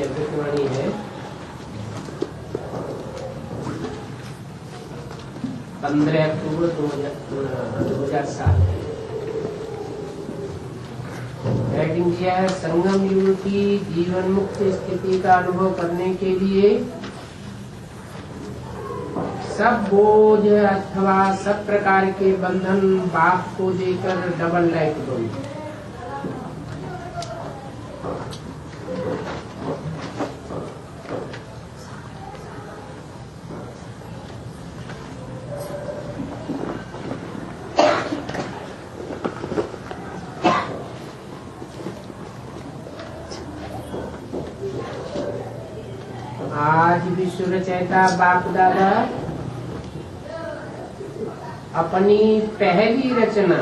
अमृतवाणी है 15 अक्टूबर 2007। हेडिंग किया है संगम युग की जीवन मुक्त स्थिति का अनुभव करने के लिए सब बोझ अथवा सब प्रकार के बंधन बाप को देकर डबल लाइफ दो। आज विश्व रचयिता बाप दादा अपनी पहली रचना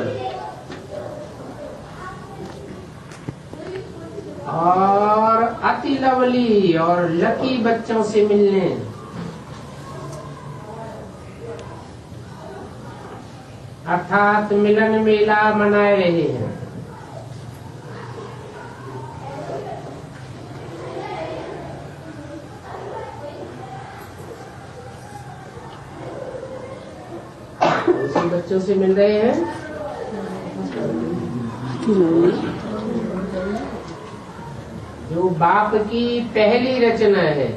और अति लवली और लकी बच्चों से मिलने अर्थात मिलन मेला मनाए रहे हैं। बच्चों से मिल रहे हैं जो बाप की पहली रचना है।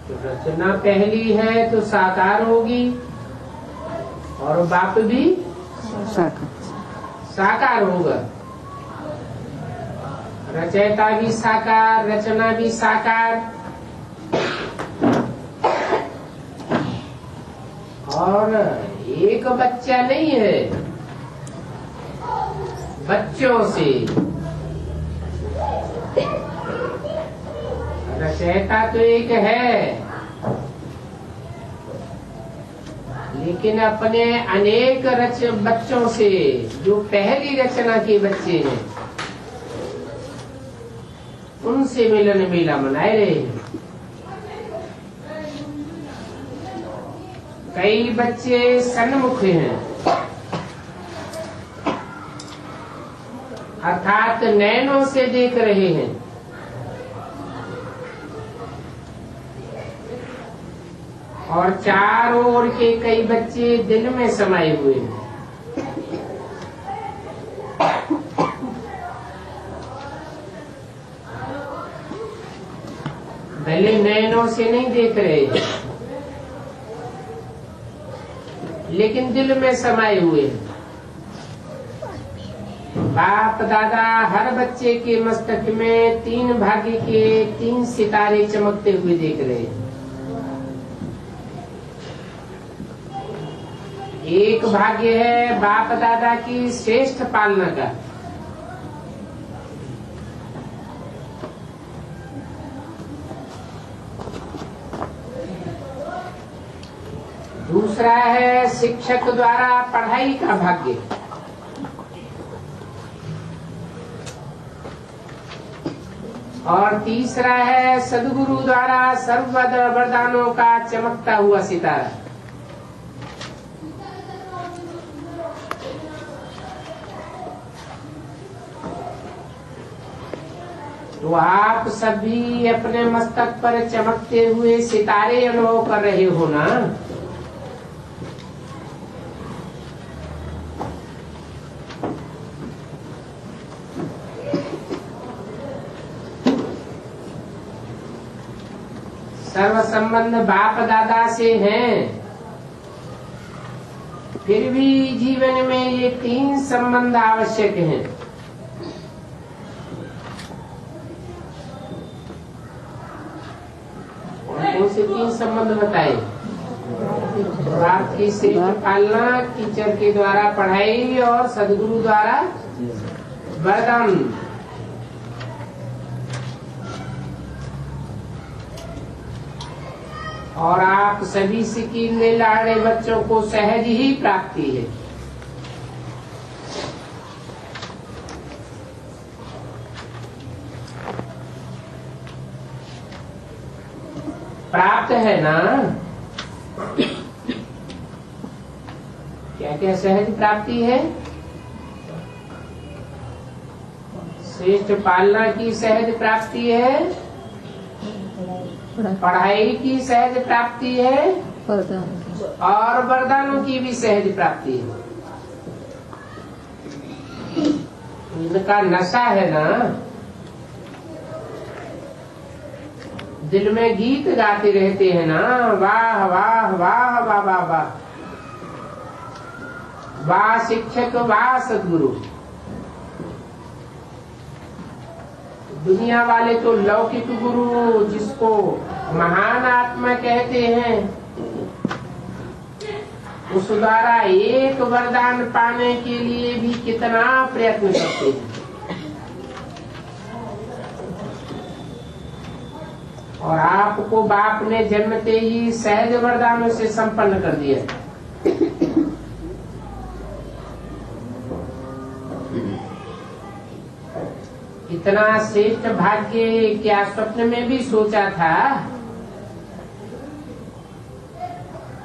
तो रचना पहली है तो साकार होगी और बाप भी साकार होगा। रचयिता भी साकार, रचना भी साकार और एक बच्चा नहीं है, बच्चों से। रचयिता तो एक है लेकिन अपने अनेक बच्चों से जो पहली रचना के बच्चे हैं उनसे मिलन मेला मनाए रहे हैं। कई बच्चे सन्मुख हैं अर्थात नैनों से देख रहे हैं और चारों ओर के कई बच्चे दिल में समाये हुए हैं। भले नैनों से नहीं देख रहे लेकिन दिल में समाये हुए हैं। बाप दादा हर बच्चे के मस्तक में 3 भाग्य के 3 सितारे चमकते हुए देख रहे हैं। एक भाग्य है बाप दादा की श्रेष्ठ पालना का, दूसरा है शिक्षक द्वारा पढ़ाई का भाग्य, और तीसरा है सद्गुरु द्वारा सर्व वरदानों का चमकता हुआ सितारा। तो आप सभी अपने मस्तक पर चमकते हुए सितारे अनुभव कर रहे हो ना। सर्व संबंध बाप दादा से हैं, फिर भी जीवन में ये 3 संबंध आवश्यक हैं। कौन से 3 संबंध बताए? बाप की श्रेष्ठ पालना, टीचर के द्वारा पढ़ाई और सदगुरु द्वारा वरदान। और आप सभी सिक्किमने लाड़े बच्चों को सहज ही प्राप्ति है। प्राप्त है ना? क्या क्या सहज प्राप्ति है? श्रेष्ठ पालना की सहज प्राप्ति है, पढ़ाई की सहज प्राप्ति है और वरदानों की भी सहज प्राप्ति है। इनका नशा है ना, दिल में गीत गाते रहते हैं ना, वाह वाह वाह वाह वाह वाह, वाह शिक्षक वाह सदगुरु। दुनिया वाले तो लौकिक गुरु जिसको महान आत्मा कहते हैं, उस द्वारा एक वरदान पाने के लिए भी कितना प्रयत्न करते हैं, और आपको बाप ने जन्मते ही सहज वरदानों से संपन्न कर दिया। इतना श्रेष्ठ भाग्य क्या स्वप्न में भी सोचा था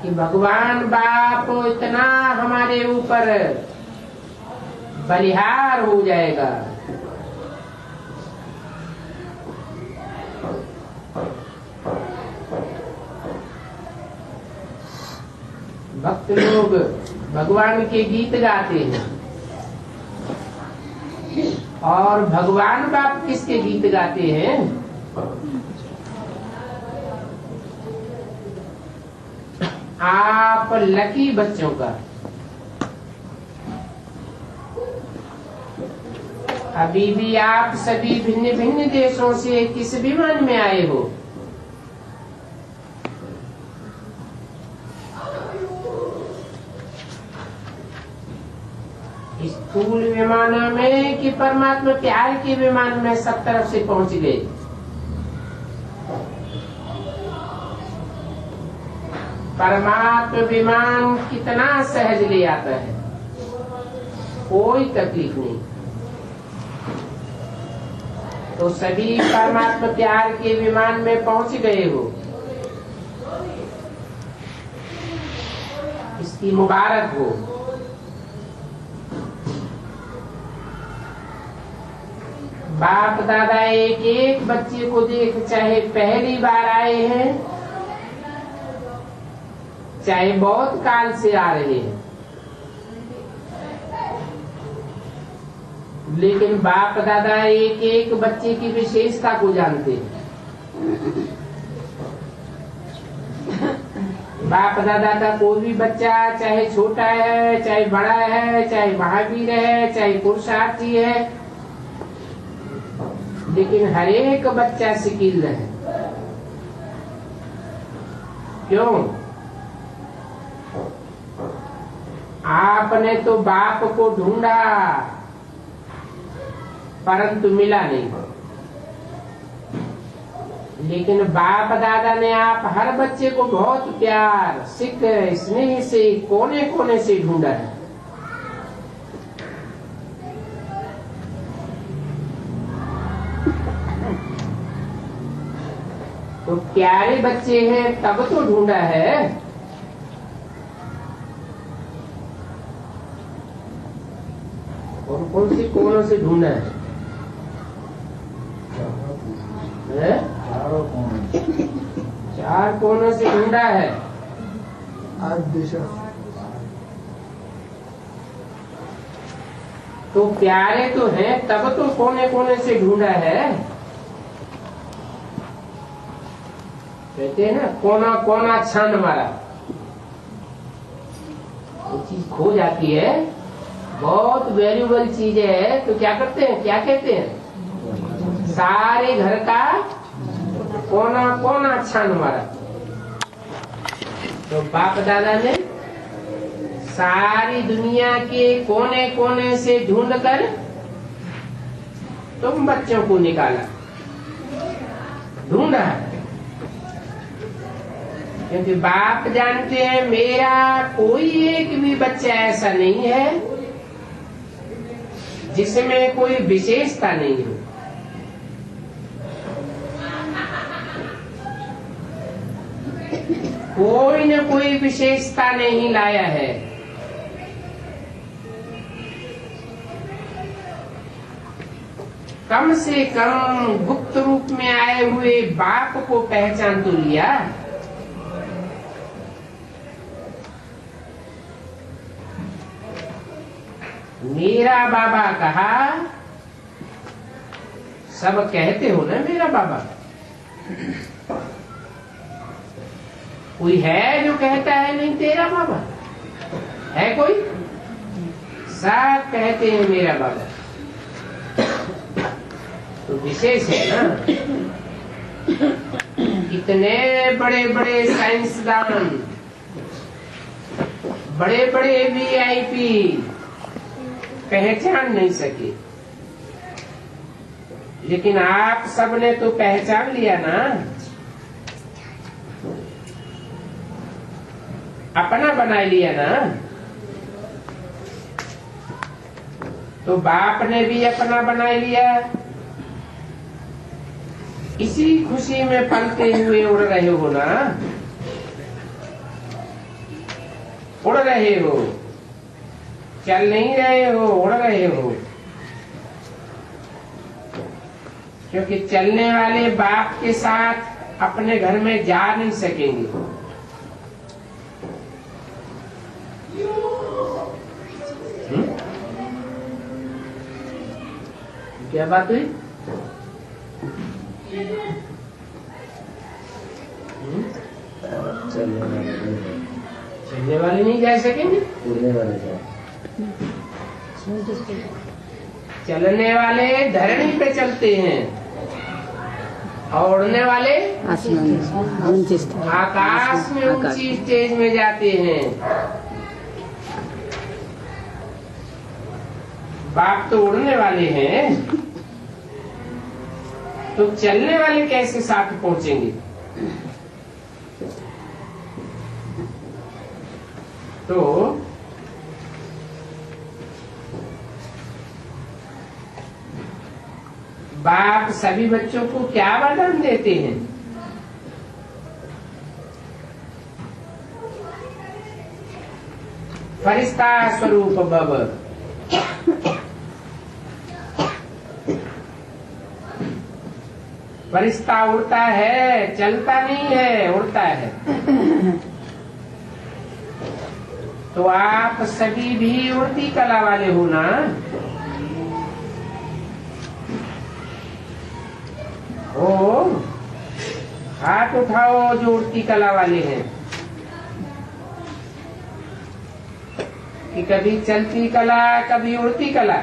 कि भगवान बाप इतना हमारे ऊपर बलिहार हो जाएगा। भक्त लोग भगवान के गीत गाते हैं, और भगवान बाप किसके गीत गाते हैं? आप लकी बच्चों का। अभी भी आप सभी भिन्न भिन्न देशों से किस विमान में आए हो? स्थूल विमान में कि परमात्मा प्यार के विमान में सब तरफ से पहुंच गए? परमात्मा विमान कितना सहज ले आता है, कोई तकलीफ नहीं। तो सभी परमात्मा प्यार के विमान में पहुंच गए हो, इसकी मुबारक हो। बाप दादा एक एक बच्चे को देख, चाहे पहली बार आए हैं चाहे बहुत काल से आ रहे हैं, लेकिन बाप दादा एक एक बच्चे की विशेषता को जानते हैं। बाप दादा का कोई भी बच्चा चाहे छोटा है, चाहे बड़ा है, चाहे महावीर है, चाहे पुरुषार्थी है, लेकिन हर एक बच्चा सिकिल है। क्यों? आपने तो बाप को ढूंढा परंतु मिला नहीं, लेकिन बाप दादा ने आप हर बच्चे को बहुत प्यार सिख स्नेह से कोने कोने से ढूंढा है। तो प्यारे बच्चे हैं तब तो ढूंढा है। और कौन सी कोनों से ढूंढा है? चार कोनों से ढूंढा है। तो प्यारे तो हैं तब तो कोने कोने से ढूंढा है। कहते हैं ना, कोना कोना छान मारा। वो चीज खो जाती है, बहुत वैल्यूबल चीज है, तो क्या करते हैं, क्या कहते हैं, सारे घर का कोना कोना छान मारा। तो बाप दादा ने सारी दुनिया के कोने कोने से ढूंढ कर तुम बच्चों को निकाला, ढूंढा। क्योंकि बाप जानते हैं मेरा कोई एक भी बच्चा ऐसा नहीं है जिसमें कोई विशेषता नहीं हो। कोई न कोई विशेषता नहीं लाया है। कम से कम गुप्त रूप में आए हुए बाप को पहचान तो लिया। मेरा बाबा कहा, सब कहते हो ना मेरा बाबा, कोई है जो कहता है नहीं तेरा बाबा है? कोई? सब कहते हैं मेरा बाबा। तो विशेष है ना, इतने बड़े बड़े साइंसदान, बड़े बड़े VIP पहचान नहीं सके, लेकिन आप सबने तो पहचान लिया ना, अपना बना लिया ना। तो बाप ने भी अपना बना लिया। इसी खुशी में पलते हुए उड़ रहे हो ना, उड़ रहे हो, चल नहीं रहे हो, उड़ रहे हो। क्योंकि चलने वाले बाप के साथ अपने घर में जा नहीं सकेंगे। क्या बात हुई? चलने वाले नहीं जा सकेंगे, उड़ने वाले चलने वाले धरनी पे चलते हैं और उड़ने वाले आकाश में ऊंची स्टेज में जाते हैं। बाप तो उड़ने वाले हैं, तो चलने वाले कैसे साथ पहुंचेंगे? तो बाप सभी बच्चों को क्या वरदान देते हैं? फरिश्ता स्वरूप भव। फरिश्ता उड़ता है, चलता नहीं है, उड़ता है। तो आप सभी भी उड़ती कला वाले हो ना। ओ, हाथ उठाओ जो उड़ती कला वाले हैं। कि कभी चलती कला, कभी उड़ती कला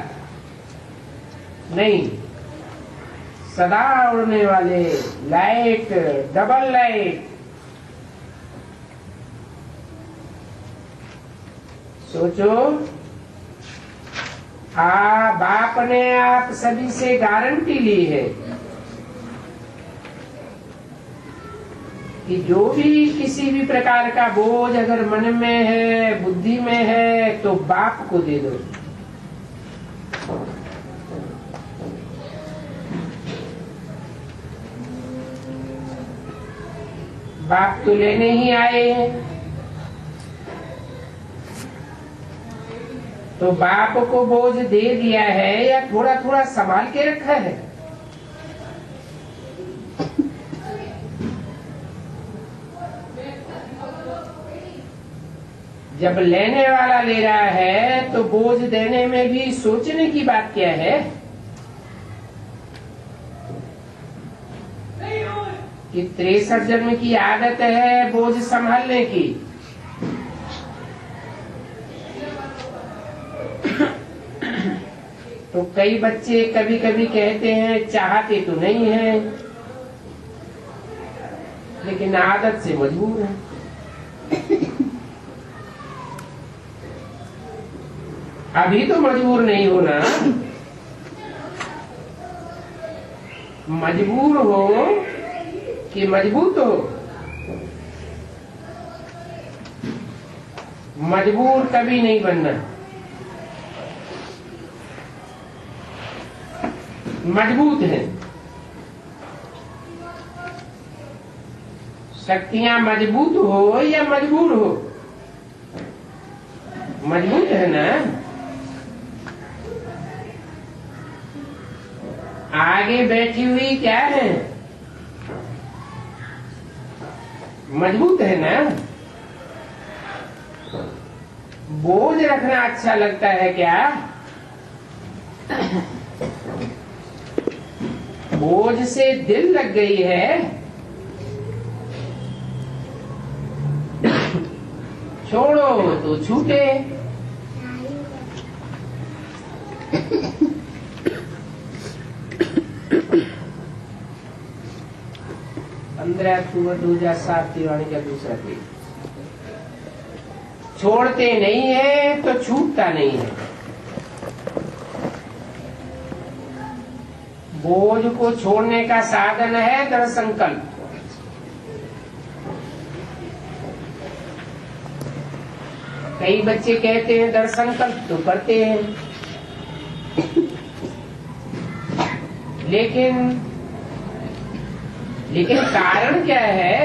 नहीं, सदा उड़ने वाले, लाइट, डबल लाइट। सोचो, बाप ने आप सभी से गारंटी ली है कि जो भी किसी भी प्रकार का बोझ अगर मन में है, बुद्धि में है, तो बाप को दे दो। बाप तो लेने ही आए हैं। तो बाप को बोझ दे दिया है या थोड़ा थोड़ा संभाल के रखा है? जब लेने वाला ले रहा है तो बोझ देने में भी सोचने की बात क्या है कि 63 जन्म की आदत है बोझ संभालने की। तो कई बच्चे कभी कभी कहते हैं चाहते तो नहीं है, लेकिन आदत से मजबूर है। अभी तो मजबूर नहीं होना, मजबूर हो कि मजबूत हो। मजबूर कभी नहीं बनना, मजबूत है। शक्तियां मजबूत हो या मजबूर हो? मजबूत है ना। आगे बैठी हुई क्या है? मजबूत है ना? बोझ रखना अच्छा लगता है क्या? बोझ से दिल लग गई है, छोड़ो तो छूटे। 15 अक्टूबर 2007 की वाणी का दूसरा पेज। छोड़ते नहीं है तो छूटता नहीं है। बोझ को छोड़ने का साधन है दृढ़ संकल्प। कई बच्चे कहते हैं दृढ़ संकल्प तो करते हैं, लेकिन कारण क्या है?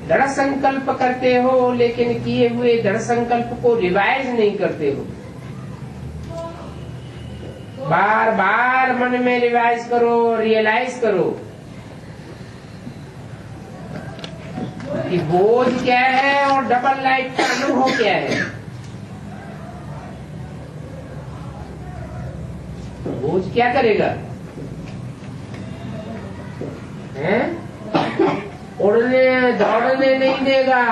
दृढ़ संकल्प करते हो लेकिन किए हुए दृढ़ संकल्प को रिवाइज नहीं करते हो। बार बार मन में रिवाइज करो, रियलाइज करो कि बोझ क्या है और डबल लाइफ का अनुभव क्या है। बोझ क्या करेगा? उड़ने दौड़ने नहीं देगा,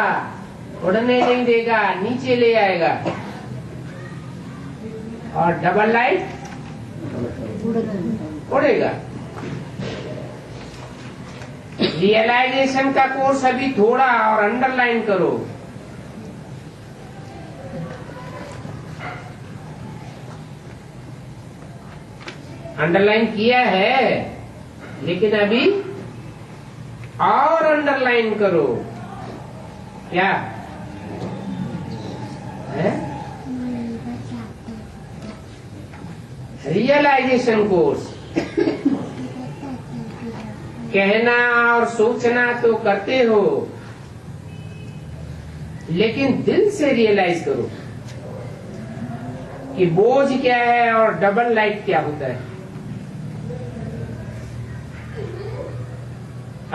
उड़ने नहीं देगा, नीचे ले आएगा। और डबल लाइफ उड़ेगा। रियलाइजेशन का कोर्स अभी थोड़ा और अंडरलाइन करो। अंडरलाइन किया है लेकिन अभी और अंडरलाइन करो। क्या है? Realisation course. कहना और सोचना तो करते हो, लेकिन दिल से रियलाइज करो कि बोझ क्या है और डबल लाइफ क्या होता है।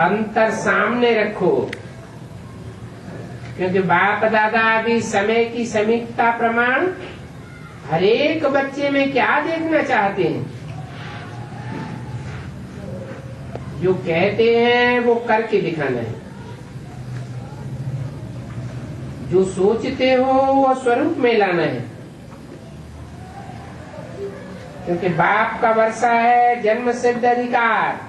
अंतर सामने रखो, क्योंकि बाप दादा भी समय की समीपता प्रमाण हर एक बच्चे में क्या देखना चाहते हैं? जो कहते हैं वो करके दिखाना है, जो सोचते हो वो स्वरूप में लाना है। क्योंकि बाप का वर्षा है जन्म सिद्ध अधिकार,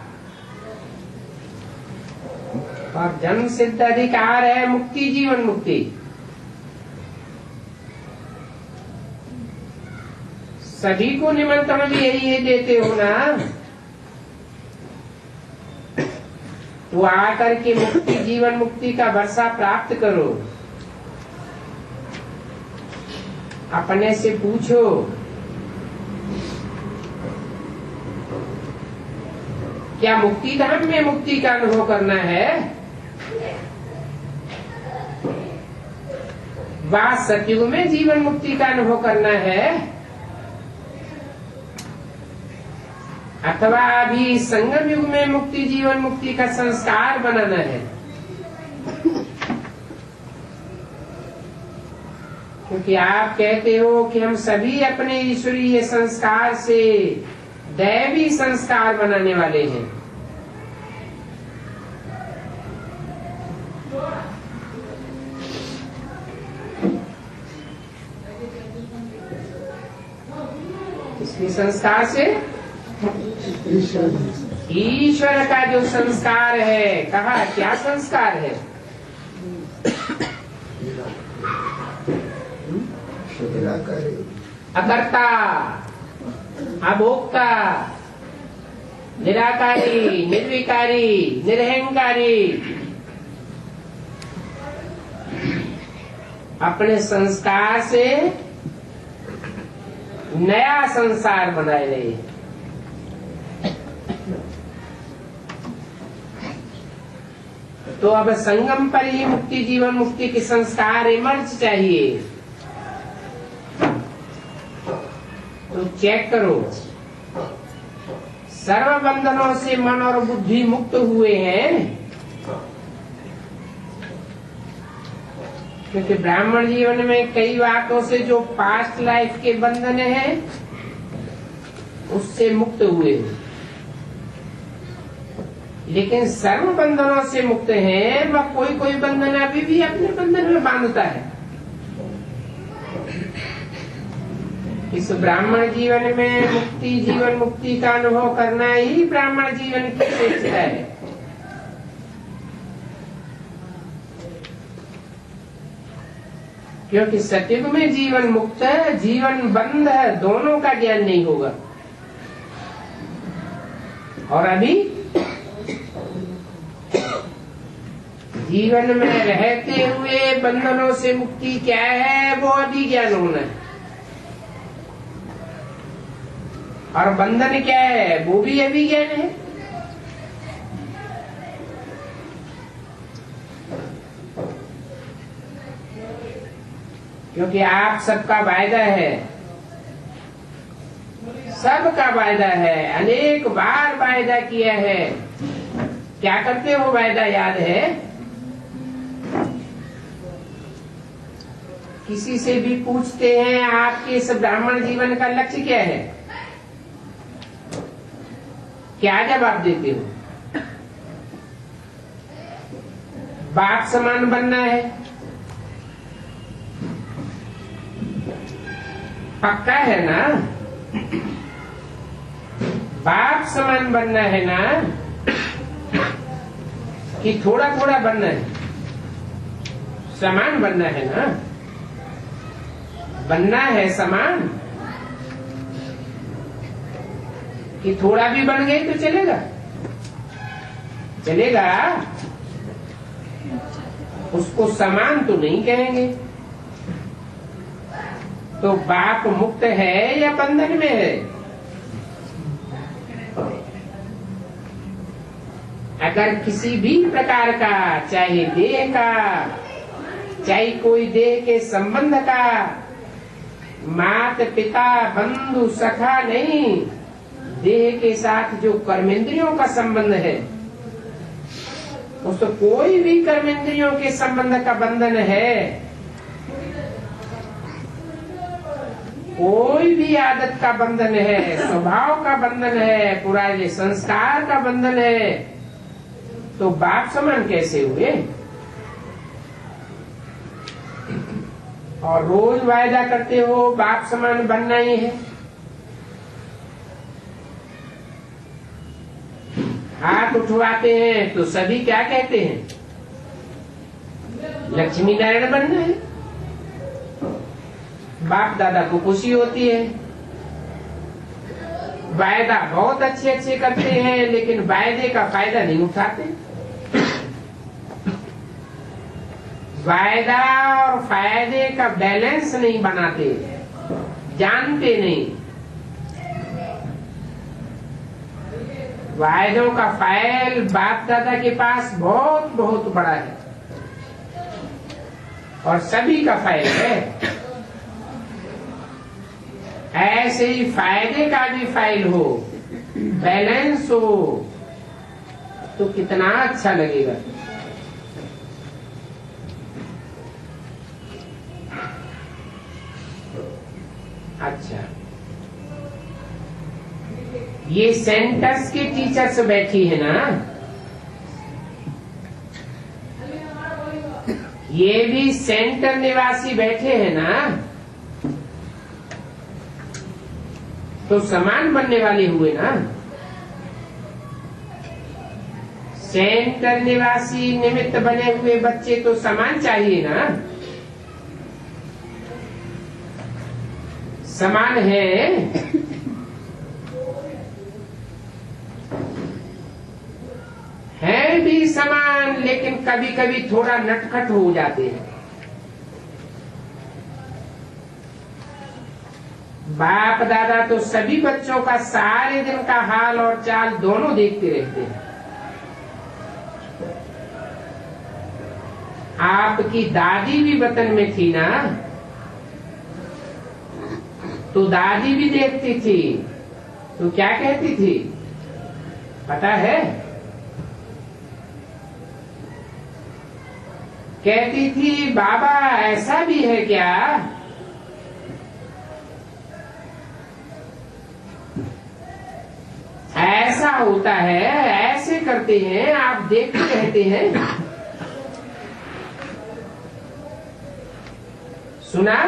और जन्म सिद्ध अधिकार है मुक्ति, जीवन मुक्ति। सभी को निमंत्रण भी यही देते हो ना, तो आकर के मुक्ति जीवन मुक्ति का वर्षा प्राप्त करो। अपने से पूछो क्या मुक्ति धाम में मुक्ति का अनुभव करना है, वा सतयुग में जीवन मुक्ति का अनुभव करना है, अथवा अभी संगम युग में मुक्ति जीवन मुक्ति का संस्कार बनाना है। क्योंकि आप कहते हो कि हम सभी अपने ईश्वरीय संस्कार से दैवी संस्कार बनाने वाले हैं। इसके संस्कार से ईश्वर का जो संस्कार है, कहा क्या संस्कार है? अकर्ता, अभोक्ता, निराकारी, निर्विकारी, निरहंकारी। अपने संस्कार से नया संसार बनाए रहे। तो अब संगम पर ही मुक्ति जीवन मुक्ति के संस्कार इमर्ज चाहिए। तो चेक करो, सर्व बंधनों से मन और बुद्धि मुक्त हुए हैं, क्योंकि ब्राह्मण जीवन में कई बातों से जो पास्ट लाइफ के बंधन हैं उससे मुक्त हुए, लेकिन सर्व बंधनों से मुक्त हैं, वह कोई कोई बंधन अभी भी अपने बंधन में बांधता है। इस ब्राह्मण जीवन में मुक्ति, जीवन मुक्ति का अनुभव करना ही ब्राह्मण जीवन की श्रेष्ठता है। क्योंकि सतयुग में जीवन मुक्त है, जीवन बंध है, दोनों का ज्ञान नहीं होगा। और अभी जीवन में रहते हुए बंधनों से मुक्ति क्या है, वो अभी ज्ञान होना है। और बंधन क्या है, वो भी अभी ज्ञान है। क्योंकि आप सबका वायदा है, सबका वायदा है, अनेक बार वायदा किया है। क्या करते हो वायदा याद है? किसी से भी पूछते हैं आपके इस ब्राह्मण जीवन का लक्ष्य क्या है, क्या जवाब देते हो? बाप समान बनना है, पक्का है ना? बाप समान बनना है ना, कि थोड़ा थोड़ा बनना है? समान बनना है ना, बनना है समान, कि थोड़ा भी बन गए तो चलेगा? चलेगा, उसको समान तो नहीं कहेंगे। तो बाप मुक्त है या बंधन में है? अगर किसी भी प्रकार का, चाहे देह का, चाहे कोई देह के संबंध का, माता पिता बंधु सखा नहीं, देह के साथ जो कर्मेंद्रियों का संबंध है, उसको कोई भी कर्मेंद्रियों के संबंध का बंधन है, कोई भी आदत का बंधन है, स्वभाव का बंधन है, पुराने संस्कार का बंधन है, तो बाप समान कैसे हुए? और रोज वायदा करते हो बाप समान बनना ही है। हाथ उठवाते हैं तो सभी क्या कहते हैं? लक्ष्मी नारायण बनना है। बाप दादा को खुशी होती है। वायदा बहुत अच्छे अच्छे करते हैं, लेकिन वायदे का फायदा नहीं उठाते। वायदा और फायदे का बैलेंस नहीं बनाते, जानते नहीं। वायदों का फाइल बाप दादा के पास बहुत बहुत बड़ा है, और सभी का फाइल है। ऐसे ही फायदे का भी फाइल हो, बैलेंस हो, तो कितना अच्छा लगेगा। अच्छा, ये सेंटर्स के टीचर्स बैठी है ना, ये भी सेंटर निवासी बैठे हैं ना, तो समान बनने वाले हुए ना। सेंटर निवासी निमित्त बने हुए बच्चे तो समान चाहिए ना, समान है भी समान, लेकिन कभी कभी थोड़ा नटखट हो जाते हैं। बाप दादा तो सभी बच्चों का सारे दिन का हाल और चाल दोनों देखते रहते हैं। आपकी दादी भी वतन में थी ना, तो दादी भी देखती थी, तो क्या कहती थी पता है? कहती थी बाबा ऐसा भी है क्या? ऐसा होता है, ऐसे करते हैं, आप देखते रहते हैं। सुना?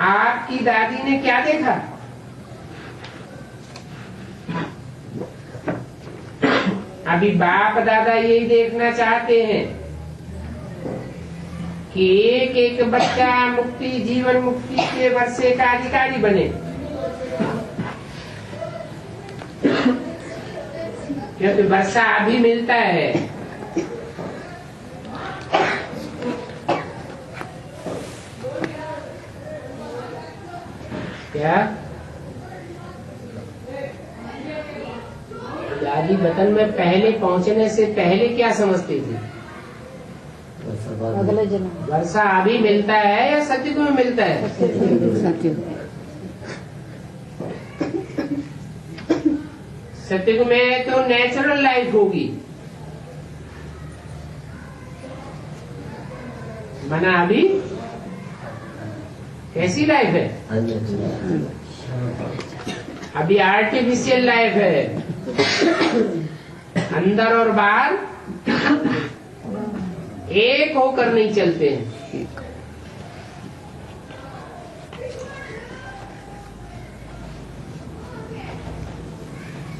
आपकी दादी ने क्या देखा? अभी बाप दादा यही देखना चाहते हैं कि एक एक बच्चा मुक्ति, जीवन मुक्ति के वर्षे का अधिकारी बने, क्योंकि वर्षा अभी मिलता है। क्या दादी वतन में पहले पहुंचने से पहले क्या समझती थी? अगले जन्म वर्षा अभी मिलता है या सतयुग में मिलता है? सतयुग में तो नेचुरल लाइफ होगी, मना अभी कैसी लाइफ है? अभी आर्टिफिशियल लाइफ है, अंदर और बाहर एक होकर नहीं चलते हैं।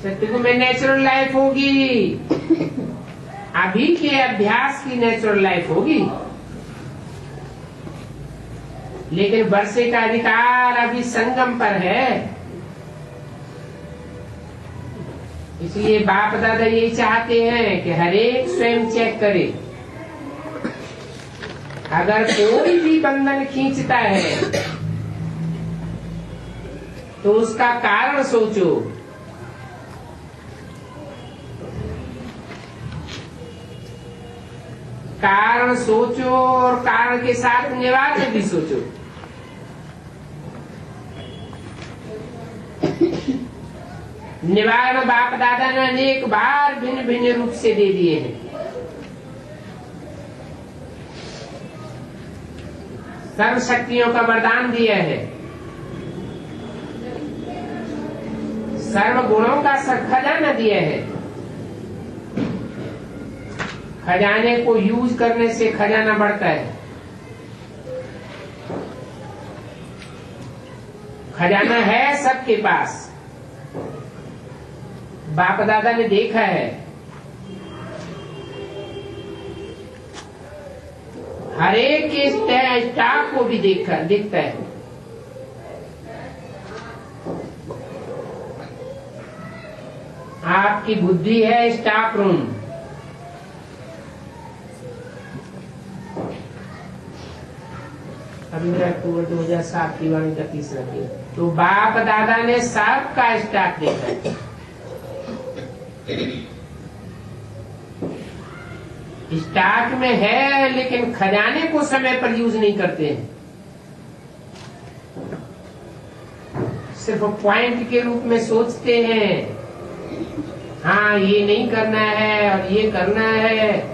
सतयुग में नेचुरल लाइफ होगी, अभी के अभ्यास की नेचुरल लाइफ होगी, लेकिन वर्षे का अधिकार अभी संगम पर है। इसलिए बाप दादा यही चाहते हैं कि हर एक स्वयं चेक करे। अगर कोई भी बंधन खींचता है तो उसका कारण सोचो। कारण सोचो और कारण के साथ निवारण भी सोचो। निवारण बाप दादा ने अनेक बार भिन्न भिन्न रूप से दे दिए हैं। सर्व शक्तियों का वरदान दिया है, सर्व गुणों का खजाना दिया है। खजाने को यूज करने से खजाना बढ़ता है। खजाना है सबके पास, बाप दादा ने देखा है। हर एक के स्टाफ को भी दिखता है। आपकी बुद्धि है स्टाफ रूम, अक्टूबर 2007 की वाणी का तीसरा दिन। तो बाप दादा ने सबका स्टाफ देखा है। स्टाक में है, लेकिन खजाने को समय पर यूज नहीं करते हैं। सिर्फ पॉइंट के रूप में सोचते हैं, हाँ ये नहीं करना है और ये करना है।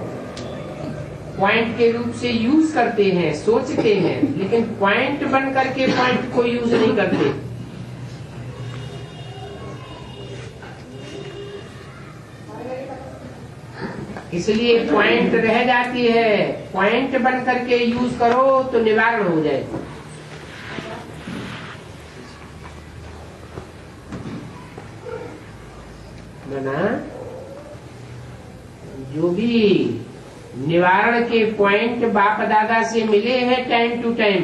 पॉइंट के रूप से यूज करते हैं, सोचते हैं, लेकिन पॉइंट बन करके पॉइंट को यूज नहीं करते। इसलिए पॉइंट रह जाती है। पॉइंट बन करके यूज करो तो निवारण हो जाए। ना जो भी निवारण के पॉइंट बाप दादा से मिले हैं टाइम टू टाइम,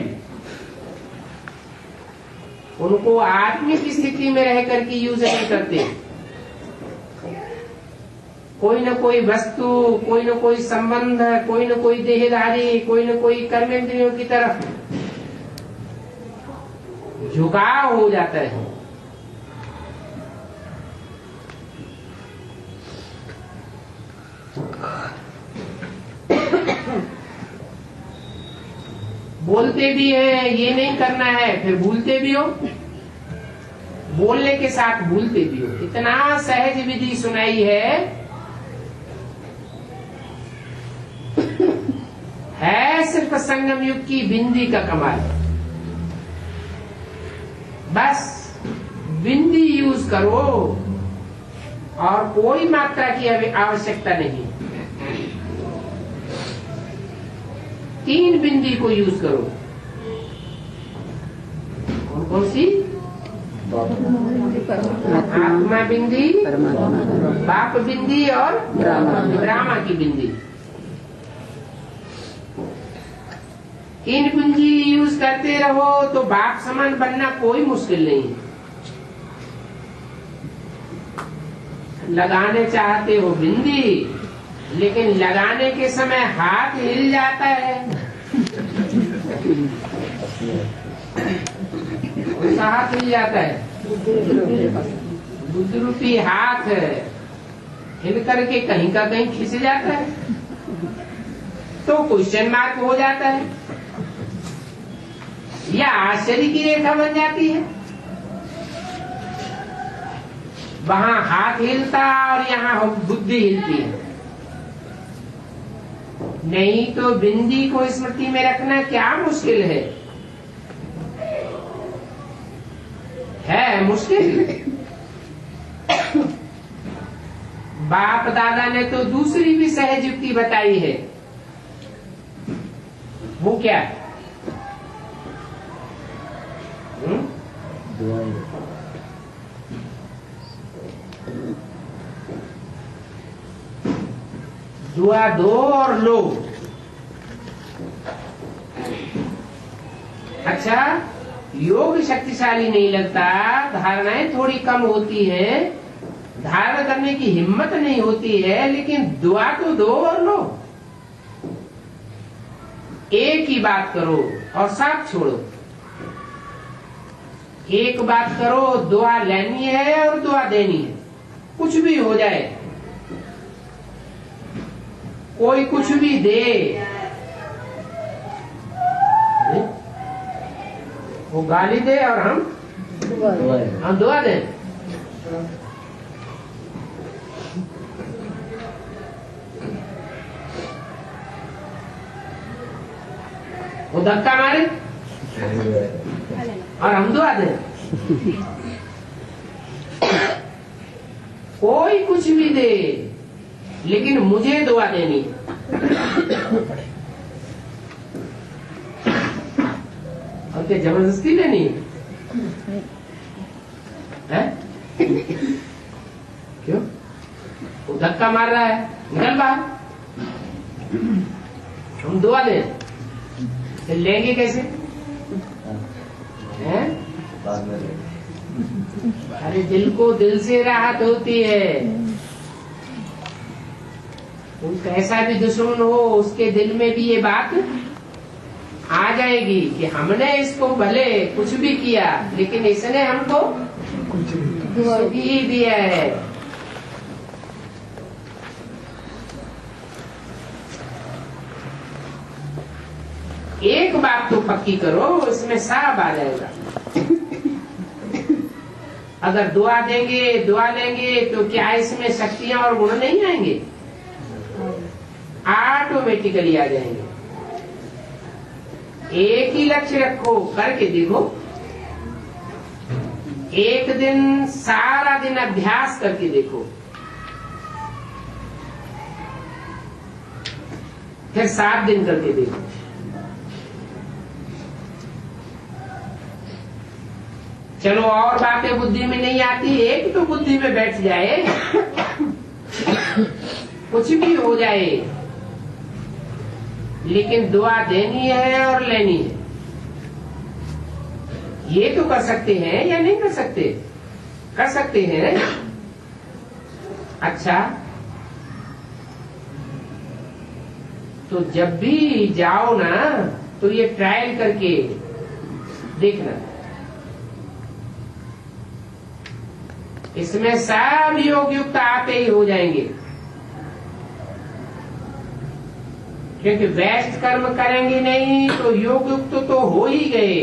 उनको आत्मिक स्थिति में रह करके यूज नहीं करते। कोई न कोई वस्तु, कोई न कोई संबंध, कोई न कोई देहधारी, कोई न कोई कर्मेंद्रियों की तरफ झुकाव हो जाता है। बोलते भी हैं ये नहीं करना है, फिर भूलते भी हो, बोलने के साथ भूलते भी हो। इतना सहज विधि सुनाई है सिर्फ संगम युग की बिंदी का कमाल। बस बिंदी यूज करो और कोई मात्रा की आवश्यकता नहीं। 3 बिंदी को यूज करो। कौन कौन सी? आत्मा बिंदी, बाप बिंदी और ड्रामा की बिंदी। 3 बिंदी यूज करते रहो तो बाप समान बनना कोई मुश्किल नहीं है। लगाने चाहते हो बिंदी, लेकिन लगाने के समय हाथ हिल जाता है। कौन सा हाथ हिल जाता है? बुद्ध रूपी हाथ हिल करके कहीं का कहीं खिंच जाता है तो क्वेश्चन मार्क हो जाता है या आश्चर्य की रेखा बन जाती है। वहां हाथ हिलता और यहाँ बुद्धि हिलती है। नहीं तो बिंदी को स्मृति में रखना क्या मुश्किल है मुश्किल। बाप दादा ने तो दूसरी भी सहज युक्ति बताई है। वो क्या? दुआ दो और लो। अच्छा, योग शक्तिशाली नहीं लगता, धारणाएं थोड़ी कम होती है, धारण करने की हिम्मत नहीं होती है, लेकिन दुआ तो दो और लो। एक ही बात करो और साथ छोड़ो। एक बात करो, दुआ लेनी है और दुआ देनी है। कुछ भी हो जाए, कोई कुछ भी दे, वो गाली दे और हम दुआ दें। वो धक्का मारे और हम दुआ दें। कोई कुछ भी दे, लेकिन मुझे दुआ देनी। और क्या जबरदस्ती लेनी है? क्यों? वो धक्का मार रहा है, निकल बाहर। हम दुआ दें, लेंगे कैसे? हैं? अरे दिल को दिल से राहत होती है। कैसा भी दुश्मन हो, उसके दिल में भी ये बात आ जाएगी कि हमने इसको भले कुछ भी किया, लेकिन इसने हमको सुख ही दिया है। एक बात तो पक्की करो, इसमें साफ आ जाएगा। अगर दुआ देंगे, दुआ लेंगे, तो क्या इसमें शक्तियां और गुण नहीं आएंगे? ऑटोमेटिकली आ जाएंगे। एक ही लक्ष्य रखो, करके देखो। एक दिन, सारा दिन अभ्यास करके देखो, फिर 7 दिन करके देखो। चलो और बातें बुद्धि में नहीं आती, एक तो बुद्धि में बैठ जाए, कुछ भी हो जाए, लेकिन दुआ देनी है और लेनी है। ये तो कर सकते हैं या नहीं कर सकते? कर सकते हैं। अच्छा, तो जब भी जाओ ना, तो ये ट्रायल करके देखना। इसमें सब योग युक्त आपे ही हो जाएंगे। क्योंकि वेस्ट कर्म करेंगे नहीं तो योग युक्त तो हो ही गए,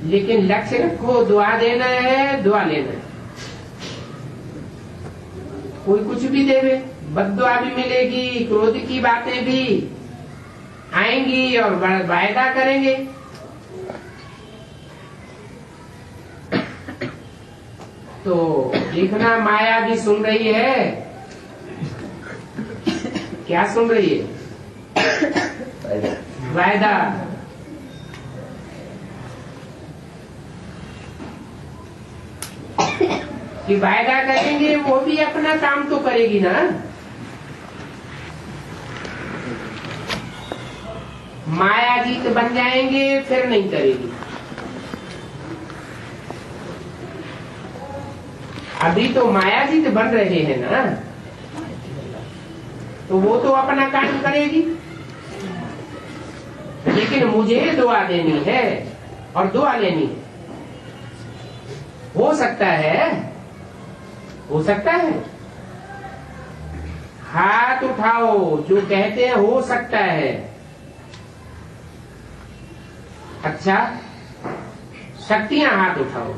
लेकिन लक्ष्य रखो दुआ देना है, दुआ लेना है। कोई कुछ भी देवे, बद्दुआ भी मिलेगी, क्रोध की बातें भी आएंगी और वायदा करेंगे। तो देखना माया भी सुन रही है, क्या सुन रही है? वायदा। कि वायदा करेंगे, वो भी अपना काम तो करेगी ना। माया जीत बन जाएंगे फिर नहीं करेगी। अभी तो माया जीत बन रहे हैं ना, तो वो तो अपना काम करेगी, लेकिन मुझे दुआ देनी है और दुआ लेनी है। हो सकता है, हो सकता है, हाथ उठाओ जो कहते हैं हो सकता है। अच्छा, शक्तियां हाथ उठाओ।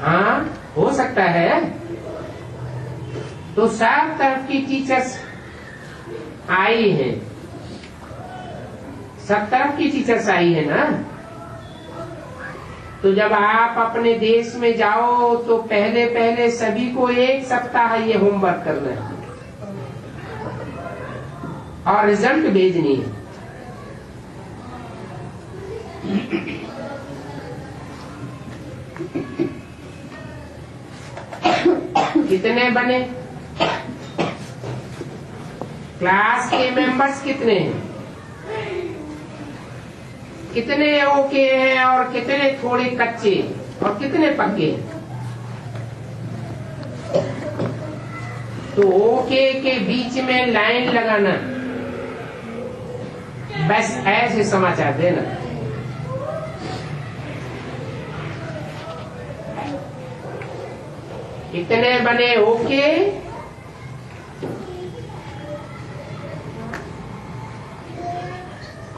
हाँ, हो सकता है। तो सब तरफ की टीचर्स आई हैं, सब तरफ की टीचर्स आई है ना। तो जब आप अपने देश में जाओ तो पहले पहले सभी को 1 सप्ताह ये होमवर्क करना है और रिजल्ट भेजनी है। कितने बने? क्लास के मेंबर्स कितने हैं? कितने ओके हैं और कितने थोड़े कच्चे और कितने पक्के हैं? तो ओके के बीच में लाइन लगाना, बस ऐसे समाचार देना। कितने बने ओके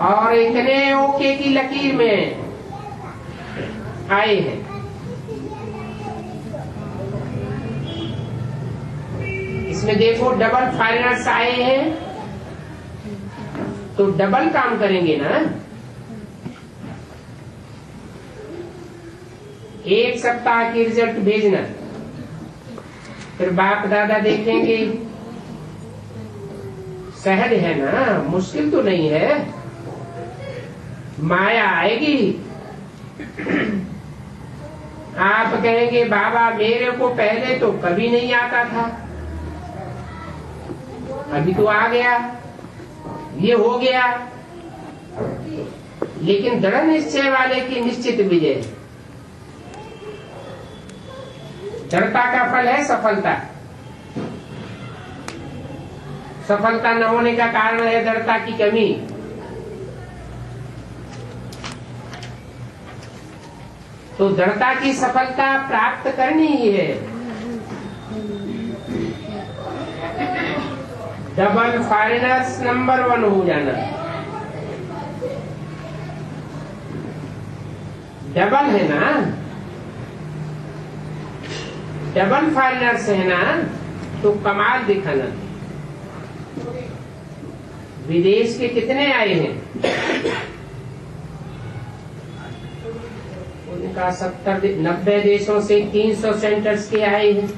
और इतने ओके की लकीर में आए हैं। इसमें देखो डबल फाइनर्स आए हैं, तो डबल काम करेंगे ना। 1 सप्ताह की रिजल्ट भेजना, फिर बाप दादा देखेंगे। सहज है ना, मुश्किल तो नहीं है। माया आएगी, आप कहेंगे बाबा मेरे को पहले तो कभी नहीं आता था, अभी तो आ गया, ये हो गया। लेकिन दृढ़ निश्चय वाले की निश्चित विजय। दृढ़ता का फल है सफलता। सफलता न होने का कारण है दृढ़ता की कमी। तो दृढ़ता की सफलता प्राप्त करनी ही है। डबल फॉरेनर्स नंबर 1 हो जाना। डबल है ना, डबल फॉरेनर्स है ना, तो कमाल दिखाना। विदेश के कितने आए हैं? उनका 70-90 देशों से 300 सेंटर्स के आए हैं।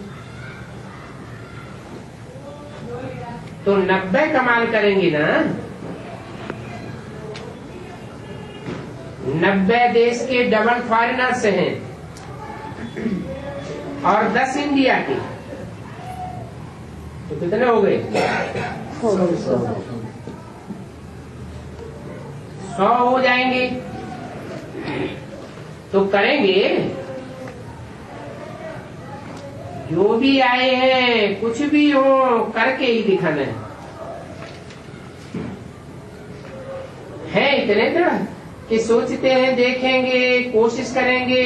तो 90 कमाल करेंगे ना। 90 देश के डबल फॉरेनर्स हैं और 10 इंडिया के, तो कितने हो गए? 100 हो जाएंगे। तो करेंगे, जो भी आए हैं कुछ भी हो करके ही दिखाना है। इतने तरह कि सोचते हैं, देखेंगे, कोशिश करेंगे।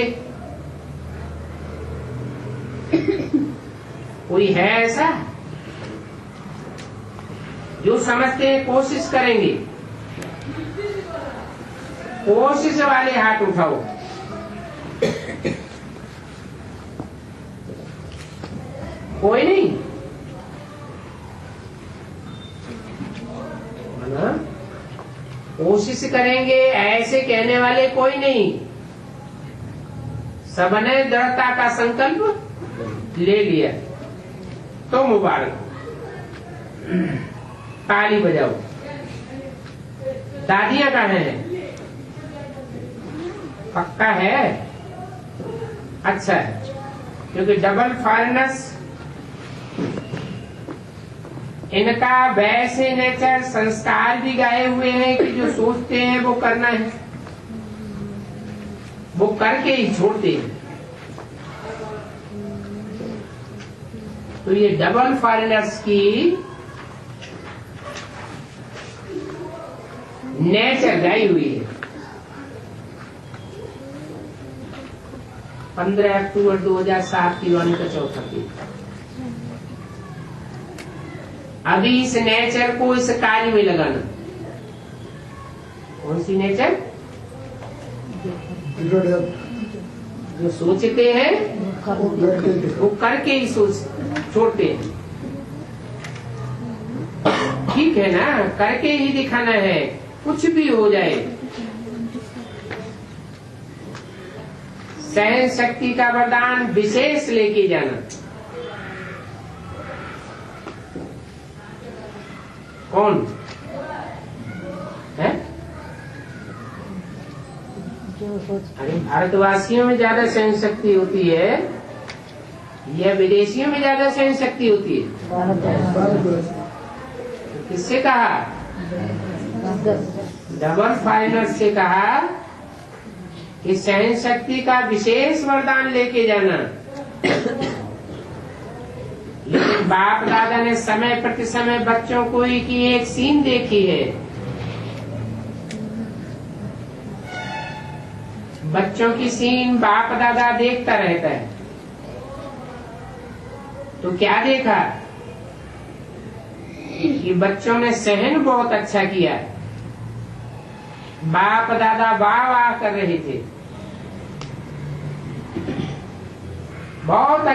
कोई है ऐसा जो समझते हैं कोशिश करेंगे? कोशिश वाले हाथ उठाओ। कोई नहीं ना? कोशिश करेंगे ऐसे कहने वाले कोई नहीं। सबने दृढ़ता का संकल्प ले लिया तो मुबारक, ताली बजाओ। दादियां कहाँ हैं? पक्का है? अच्छा है, क्योंकि डबल फॉरेनर्स इनका वैसे नेचर संस्कार भी गाए हुए हैं कि जो सोचते हैं वो करना है, वो करके ही छोड़ते हैं। तो ये डबल फॉरेनर्स की नेचर गाई हुई है। 15 अक्टूबर 2007 की वाणी का चौथा पेज। अभी इस नेचर को इस कार्य में लगाना। कौन सी नेचर? जो सोचते हैं वो करके ही छोड़ते हैं। ठीक है ना, करके ही दिखाना है, कुछ भी हो जाए। सहन शक्ति का वरदान विशेष लेके जाना। कौन है? अरे भारतवासियों में ज्यादा सहन शक्ति होती है या विदेशियों में ज्यादा सहन शक्ति होती है? किससे कहा? डबल फाइनर्स से कहा कि सहन शक्ति का विशेष वरदान लेके जाना। लेकिन बाप दादा ने समय प्रति समय बच्चों को की एक सीन देखी है। बच्चों की सीन बाप दादा देखता रहता है। तो क्या देखा कि बच्चों ने सहन बहुत अच्छा किया। बाप दादा वाह वाह कर रहे थे, बहुत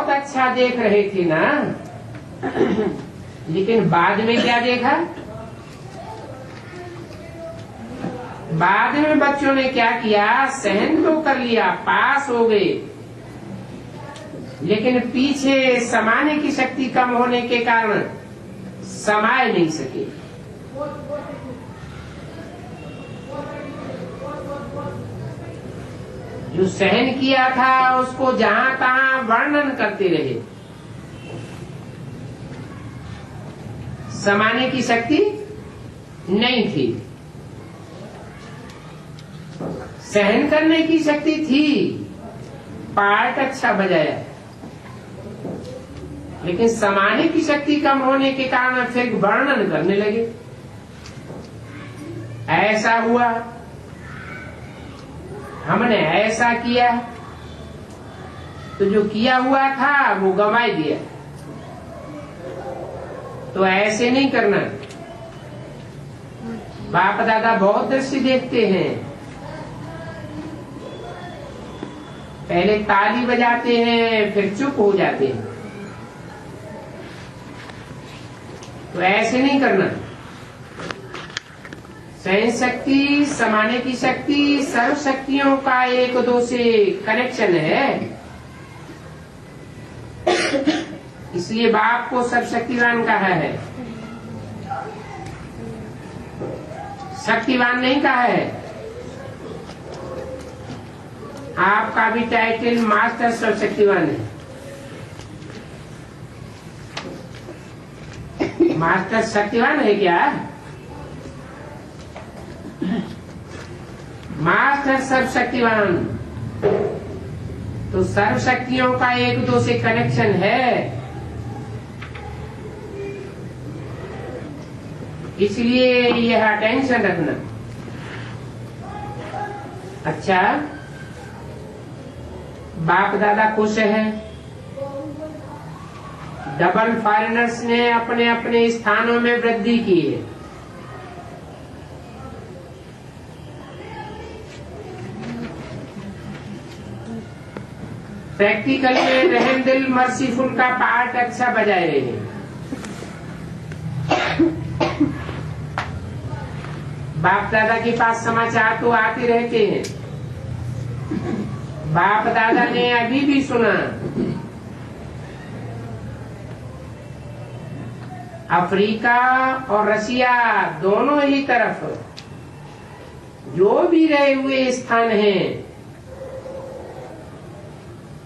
अच्छा देख रहे थे ना। लेकिन बाद में क्या देखा? बाद में बच्चों ने क्या किया? सहन तो कर लिया, पास हो गए, लेकिन पीछे समाने की शक्ति कम होने के कारण समाये नहीं सके। जो सहन किया था उसको जहां तहां वर्णन करते रहे। समाने की शक्ति नहीं थी, सहन करने की शक्ति थी, पार्ट अच्छा बजाया, लेकिन समाने की शक्ति कम होने के कारण फिर वर्णन करने लगे। ऐसा हुआ, हमने ऐसा किया, तो जो किया हुआ था वो गंवाई दिया। तो ऐसे नहीं करना। बाप दादा बहुत दृष्टि देखते हैं, पहले ताली बजाते हैं फिर चुप हो जाते हैं। तो ऐसे नहीं करना। सहन शक्ति, समाने की शक्ति, सर्व शक्तियों का एक दो से कनेक्शन है। इसलिए बाप को सर्वशक्तिवान कहा है, शक्तिवान नहीं कहा है। आपका भी टाइटल मास्टर सर्वशक्तिवान है। मास्टर शक्तिवान है क्या? मास्टर सर्वशक्तिवान। तो सर्व शक्तियों का एक दो से कनेक्शन है, इसलिए यह अटेंशन रखना। अच्छा, बाप दादा खुश है, डबल फॉरेनर्स ने अपने अपने स्थानों में वृद्धि की है। प्रैक्टिकल में रहमदिल मर्सीफुल का पार्ट अच्छा बजाए रहे हैं। बाप दादा के पास समाचार तो आते रहते हैं। बाप दादा ने अभी भी सुना अफ्रीका और रशिया दोनों ही तरफ जो भी रहे हुए स्थान हैं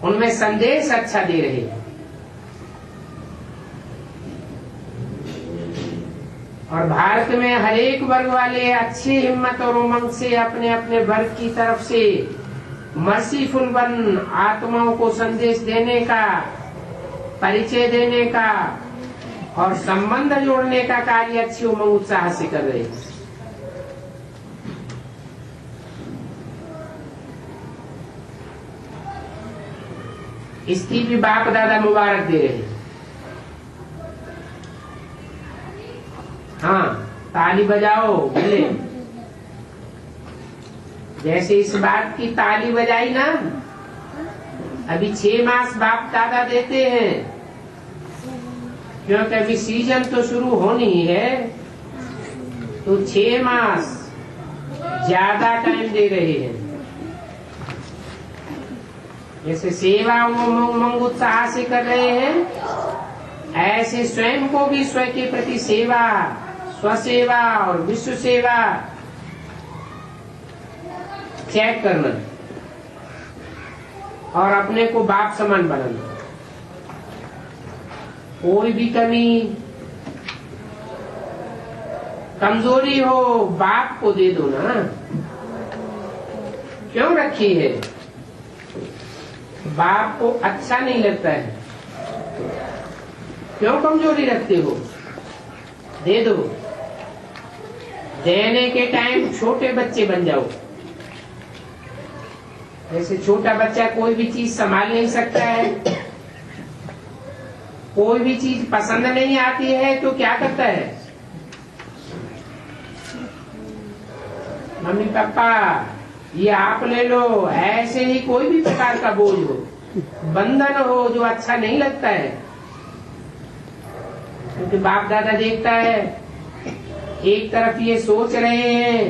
उनमें संदेश अच्छा दे रहे हैं। और भारत में हर एक वर्ग वाले अच्छी हिम्मत और उमंग से अपने अपने वर्ग की तरफ से मर्सीफुल वन आत्माओं को संदेश देने का, परिचय देने का और संबंध जोड़ने का कार्य अच्छी उमंग उत्साह से कर रहे हैं। इसकी भी बाप दादा मुबारक दे रहे हैं। हाँ, ताली बजाओ बोले। जैसे इस बात की ताली बजाई ना, अभी 6 मास बाप दादा देते हैं, क्योंकि अभी सीजन तो शुरू होनी ही है, तो 6 मास ज्यादा टाइम दे रहे हैं। जैसे सेवा उमंग उत्साह से कर रहे हैं, ऐसे स्वयं को भी स्वयं के प्रति सेवा, स्वसेवा और विश्व सेवा चेक करना और अपने को बाप समान बनाना। कोई भी कमी कमजोरी हो बाप को दे दो ना, क्यों रखी है? बाप को अच्छा नहीं लगता है, क्यों कमजोरी रखते हो? दे दो। देने के टाइम छोटे बच्चे बन जाओ। जैसे छोटा बच्चा कोई भी चीज संभाल नहीं सकता है, कोई भी चीज पसंद नहीं आती है तो क्या करता है? मम्मी पापा ये आप ले लो। ऐसे ही कोई भी प्रकार का बोझ हो, बंधन हो जो अच्छा नहीं लगता है, क्योंकि बाप दादा देखता है एक तरफ ये सोच रहे हैं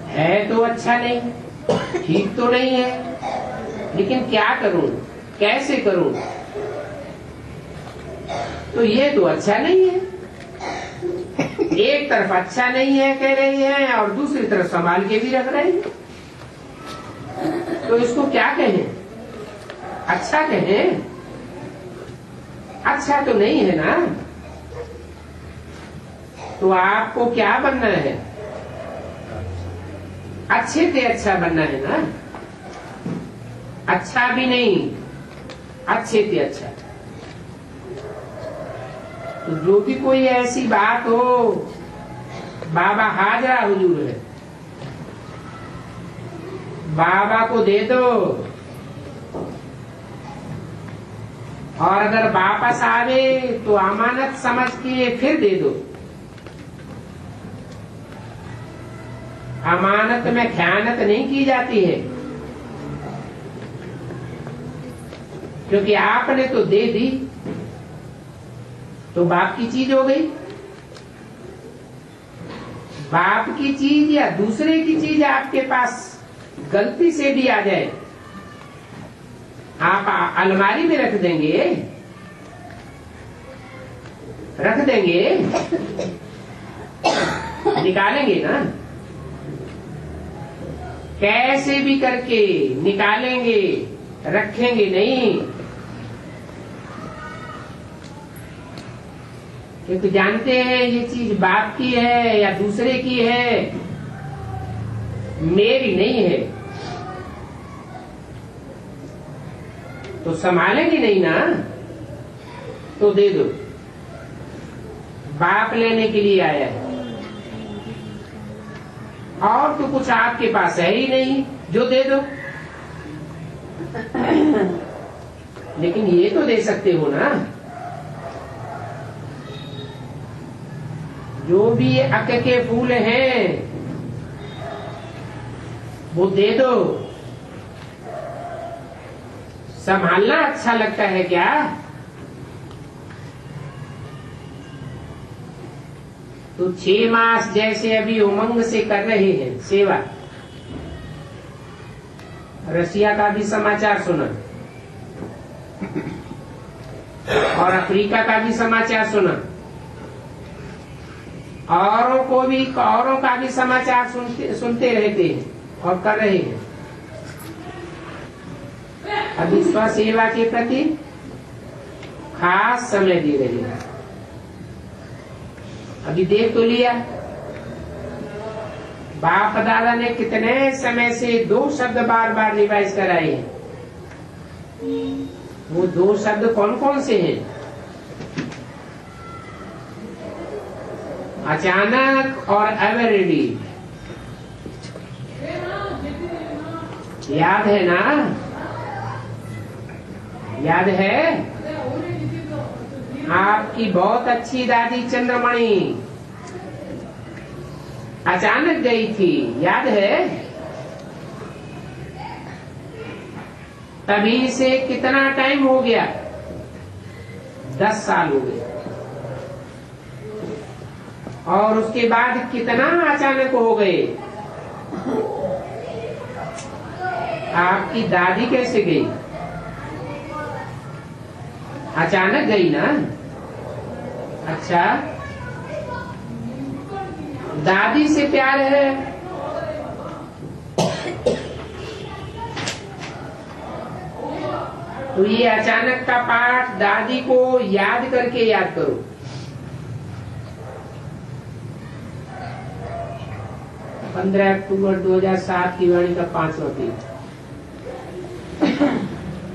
है तो अच्छा नहीं, ठीक तो नहीं है, लेकिन क्या करूं, कैसे करूं? तो ये तो अच्छा नहीं है। एक तरफ अच्छा नहीं है कह रही है और दूसरी तरफ संभाल के भी रख रहे हैं, तो इसको क्या कहें? अच्छा कहें? अच्छा तो नहीं है ना। तो आपको क्या बनना है? अच्छे से अच्छा बनना है ना। अच्छा भी नहीं, अच्छे से अच्छा। तो जो भी कोई ऐसी बात हो, बाबा हाजरा हुजूर है, बाबा को दे दो। और अगर वापस आवे तो अमानत समझ के फिर दे दो। अमानत में ख़यानत नहीं की जाती है, क्योंकि आपने तो दे दी तो बाप की चीज हो गई। बाप की चीज या दूसरे की चीज आपके पास गलती से भी आ जाए, आप अलमारी में रख देंगे? रख देंगे? निकालेंगे ना? कैसे भी करके निकालेंगे, रखेंगे नहीं, क्योंकि जानते हैं ये चीज बाप की है या दूसरे की है, मेरी नहीं है, तो संभालेंगे नहीं ना, तो दे दो। बाप लेने के लिए आया है और तो कुछ आपके पास है ही नहीं जो दे दो। लेकिन ये तो दे सकते हो ना। जो भी अक के फूल हैं वो दे दो। संभालना अच्छा लगता है क्या? तो 6 मास जैसे अभी उमंग से कर रहे हैं सेवा। रशिया का भी समाचार सुना और अफ्रीका का भी समाचार सुना, औरों का भी समाचार सुनते रहते हैं और कर रहे हैं। अभी स्व सेवा के प्रति खास समय दे रहे हैं। अभी देख तो लिया, बाप दादा ने कितने समय से 2 शब्द बार बार रिवाइज कराए हैं। वो 2 शब्द कौन कौन से हैं? अचानक और एवरीडे। याद है ना? याद है? आपकी बहुत अच्छी दादी चंद्रमणि अचानक गई थी, याद है? तभी से कितना टाइम हो गया? 10 साल हो गए। और उसके बाद कितना अचानक हो गए? आपकी दादी कैसे गई? अचानक गई ना? अच्छा, दादी से प्यार है। तो ये अचानक का पाठ दादी को याद करके याद करो। 15 अक्टूबर 2007 की वाणी का 5वां पेज।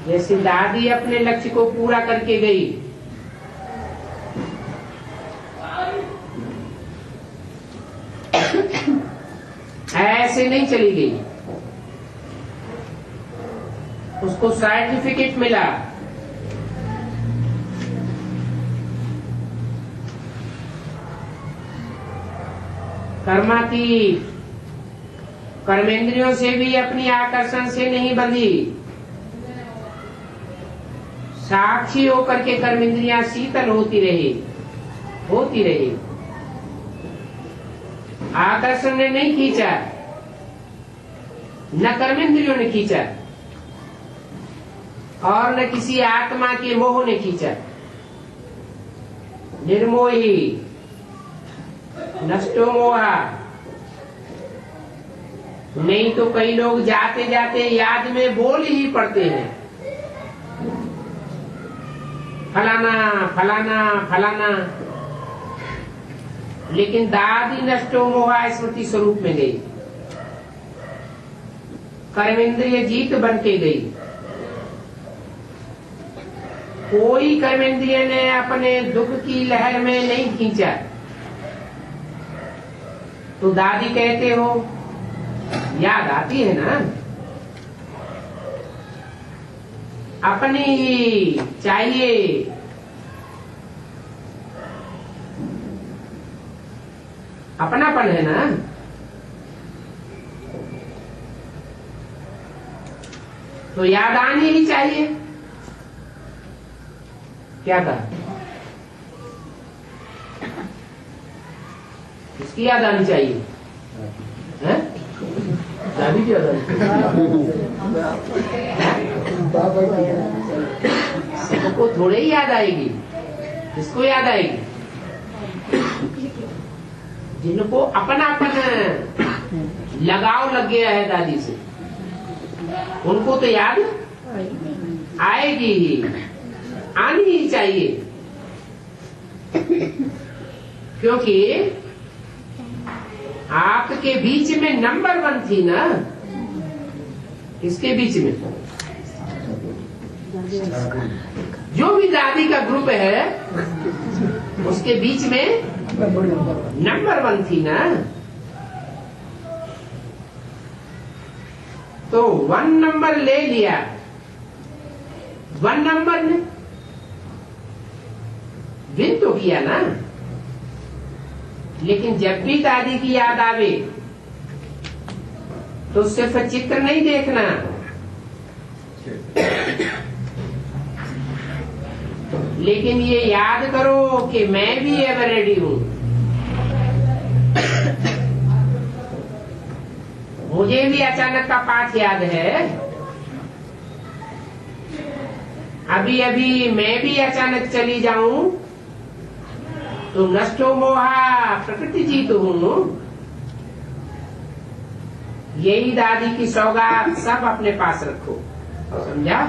जैसे दादी अपने लक्ष्य को पूरा करके गई, ऐसे नहीं चली गई। उसको सर्टिफिकेट मिला। कर्मातीत, कर्मेंद्रियों से भी अपनी आकर्षण से नहीं बंधी। साक्षी होकर के कर्मेंद्रियां शीतल होती रही। आकर्षण ने नहीं खींचा, न कर्मेंद्रियों ने खींचा और न किसी आत्मा के मोह ने खींचा। निर्मोही, नष्टो मोहा। नहीं तो कई लोग जाते जाते याद में बोल ही पड़ते हैं, फलाना फलाना फलाना। लेकिन दादी नष्टो मोहा स्मृति स्वरूप में गई, कर्मेंद्रिय जीत बन के गई। कोई कर्मेंद्रिय ने अपने दुख की लहर में नहीं खींचा। तो दादी कहते हो, याद आती है ना? अपनी ही चाहिए। अपनापन है ना? तो याद आनी ही चाहिए। क्या कहा? इसकी याद आनी चाहिए, है? दादी की याद आनी सबको थोड़े ही याद आएगी। किसको याद आएगी? जिनको अपनापन लगाव लग गया है दादी से, उनको तो याद आएगी ही, आनी ही चाहिए। क्योंकि आपके बीच में नंबर 1 थी ना। किसके बीच में? जो भी दादी का ग्रुप है उसके बीच में नंबर 1 थी ना। तो 1 नंबर ले लिया वन नंबर ने विन तो किया ना, लेकिन जब भी दादी की याद आवे तो सिर्फ चित्र नहीं देखना, लेकिन ये याद करो कि मैं भी एवर रेडी हूं, मुझे भी अचानक का पाठ याद है, अभी अभी मैं भी अचानक चली जाऊं तो नष्टो मोहा प्रकृति जीत हूं। यही दादी की सौगात सब अपने पास रखो, समझा?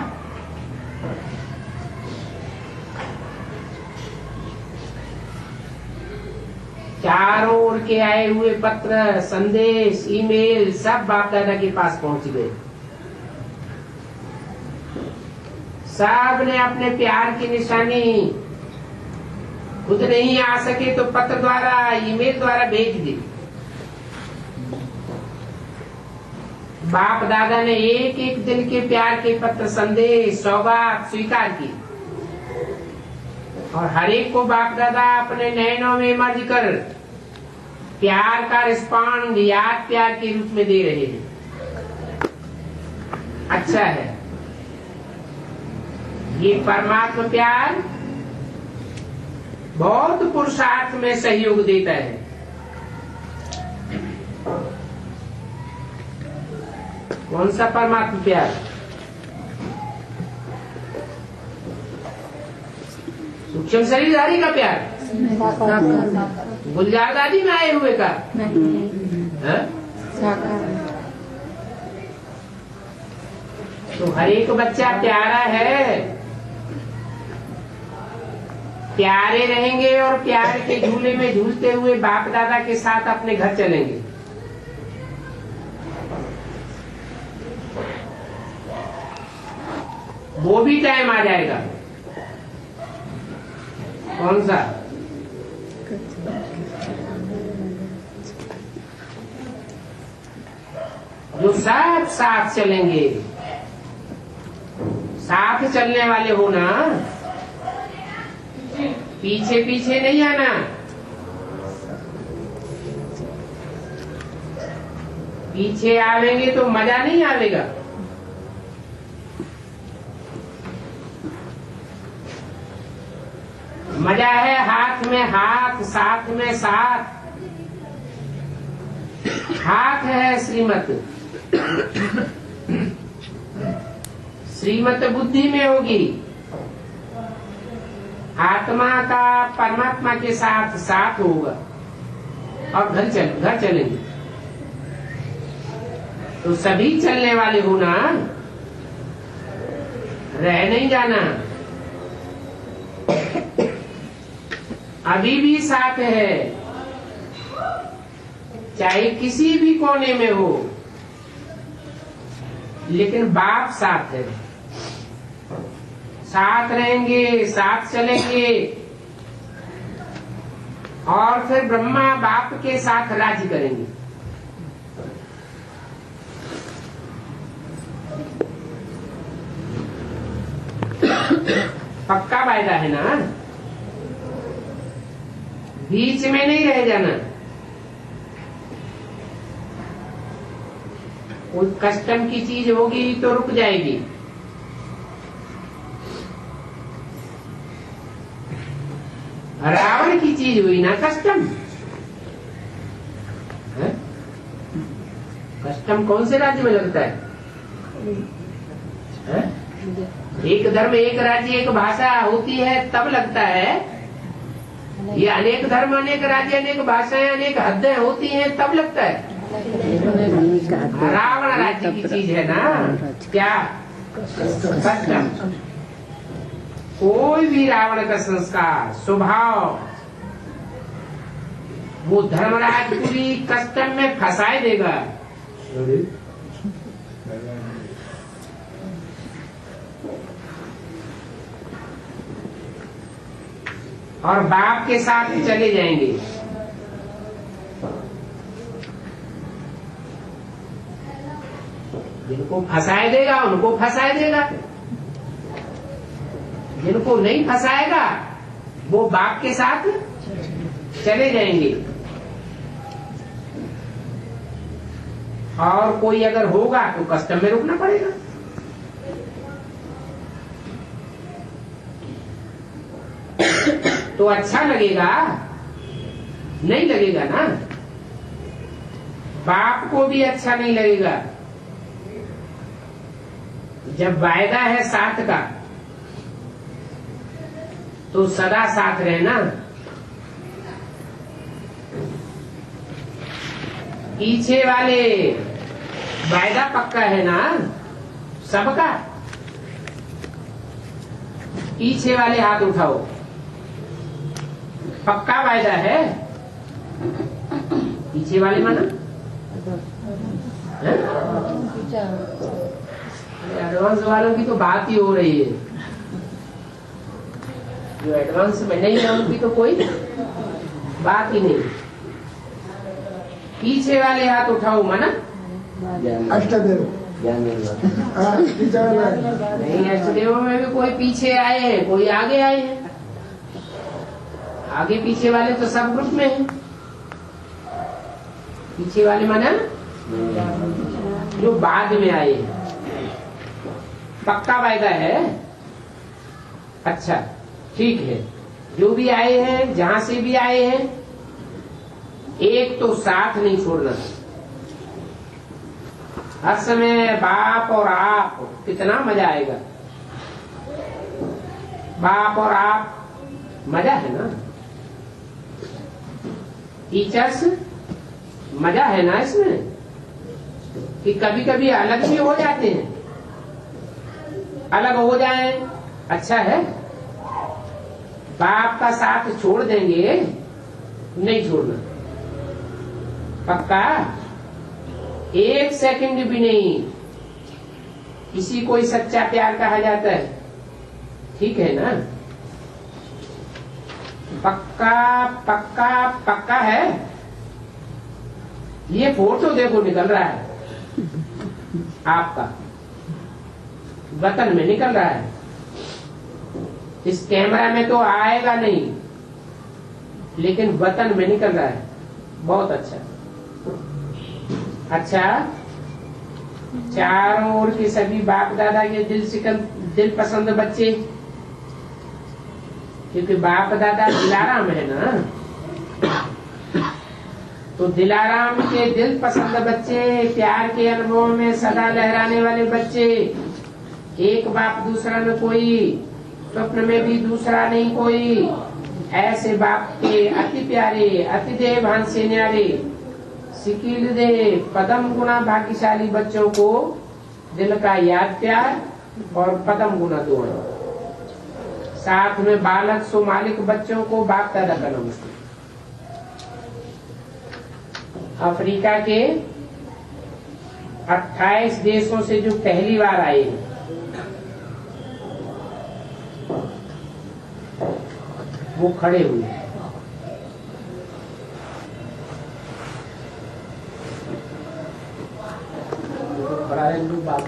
चारों ओर के आए हुए पत्र, संदेश, ईमेल सब बाप दादा के पास पहुंच गए। सब ने अपने प्यार की निशानी, खुद नहीं आ सके तो पत्र द्वारा, ईमेल द्वारा भेज दी। बाप दादा ने एक एक दिल के प्यार के पत्र, संदेश, सौगात स्वीकार की और हर एक को बाप दादा अपने नयनों में मर्ज कर प्यार का रिस्पॉन्ड याद प्यार के रूप में दे रहे हैं। अच्छा है, ये परमात्मा प्यार बहुत पुरुषार्थ में सहयोग देता है। कौन सा परमात्मा प्यार? सूक्ष्म शरीरधारी का प्यार, गुलजार दादी में आए हुए का, तो हर एक बच्चा प्यारा है, प्यारे रहेंगे और प्यार के झूले में झूलते हुए बाप दादा के साथ अपने घर चलेंगे। वो भी टाइम आ जाएगा। कौन सा? जो सब साथ चलेंगे, साथ चलने वाले हो ना, पीछे पीछे नहीं आना। पीछे आवेंगे तो मजा नहीं आवेगा। मजा है हाथ में हाथ, साथ में साथ। हाथ है श्रीमत, श्रीमत बुद्धि में होगी। आत्मा का परमात्मा के साथ साथ होगा और घर चलेंगे। तो सभी चलने वाले हो ना, रह नहीं जाना। अभी भी साथ है, चाहे किसी भी कोने में हो, लेकिन बाप साथ है। साथ रहेंगे, साथ चलेंगे और फिर ब्रह्मा बाप के साथ राज्य करेंगे। पक्का वायदा है ना, बीच में नहीं रह जाना। कोई कस्टम की चीज होगी तो रुक जाएगी, रावण की चीज हुई ना कस्टम। कस्टम कौन से राज्य में लगता है? एक धर्म, एक राज्य, एक भाषा होती है तब लगता है। ये अनेक धर्म, अनेक राज्य, अनेक भाषाएं, अनेक हदें होती हैं तब लगता है। रावण राज्य की चीज है ना, क्या कस्टम। कोई भी रावण का संस्कार, स्वभाव, वो धर्मराज पूरी कस्टम में फंसाए देगा। और बाप के साथ चले जाएंगे। जिनको फंसाए देगा उनको फंसाए देगा। जिनको नहीं फंसाएगा वो बाप के साथ चले जाएंगे। और कोई अगर होगा तो कस्टम में रुकना पड़ेगा। तो अच्छा लगेगा? नहीं लगेगा ना। बाप को भी अच्छा नहीं लगेगा। जब वायदा है साथ का तो सदा साथ रहना। पीछे वाले वायदा पक्का है ना सबका? पीछे वाले हाथ उठाओ। पक्का वायदा है? पीछे वाले माना एडवांस वालों की तो बात ही हो रही है। जो एडवांस में नहीं है उनकी तो कोई बात ही नहीं। पीछे वाले हाथ उठाओ माना अष्टदेव नहीं। अष्टदेव में भी कोई पीछे आए हैं, कोई आगे आए हैं। आगे पीछे वाले तो सब ग्रुप में हैं। पीछे वाले माना जो बाद में आए हैं। पक्का वायदा है? अच्छा ठीक है। जो भी आए हैं, जहां से भी आए हैं, एक तो साथ नहीं छोड़ना। हर समय बाप और आप, कितना मजा आएगा। बाप और आप मजा है ना। टीचर्स मजा है ना इसमें कि कभी कभी अलग भी हो जाते हैं। अलग हो जाए अच्छा है। बाप का साथ छोड़ देंगे? नहीं छोड़ना। पक्का? एक सेकंड भी नहीं। इसी को ही सच्चा प्यार कहा जाता है। ठीक है ना? पक्का पक्का पक्का है। ये फोटो देखो निकल रहा है आपका, वतन में निकल रहा है। इस कैमरा में तो आएगा नहीं, लेकिन वतन में निकल रहा है। बहुत अच्छा। अच्छा, चारों ओर के सभी बाप दादा के दिल पसंद बच्चे, क्योंकि बाप दादा दिलाराम है ना, तो दिलाराम के दिल पसंद बच्चे, प्यार के अनुभव में सदा लहराने वाले बच्चे। एक बाप दूसरा न कोई, स्वप्न में भी दूसरा नहीं कोई। ऐसे बाप के अति प्यारे, अति देव हंसे न्यारे, सिकील दे पदम गुना भाग्यशाली बच्चों को दिल का याद प्यार और पदम गुना दोनों। साथ में बालक सो मालिक बच्चों को बाप दादा का नमस्ते। अफ्रीका के 28 देशों से जो पहली बार आए हैं, वो खड़े हुए। खड़ा है, बात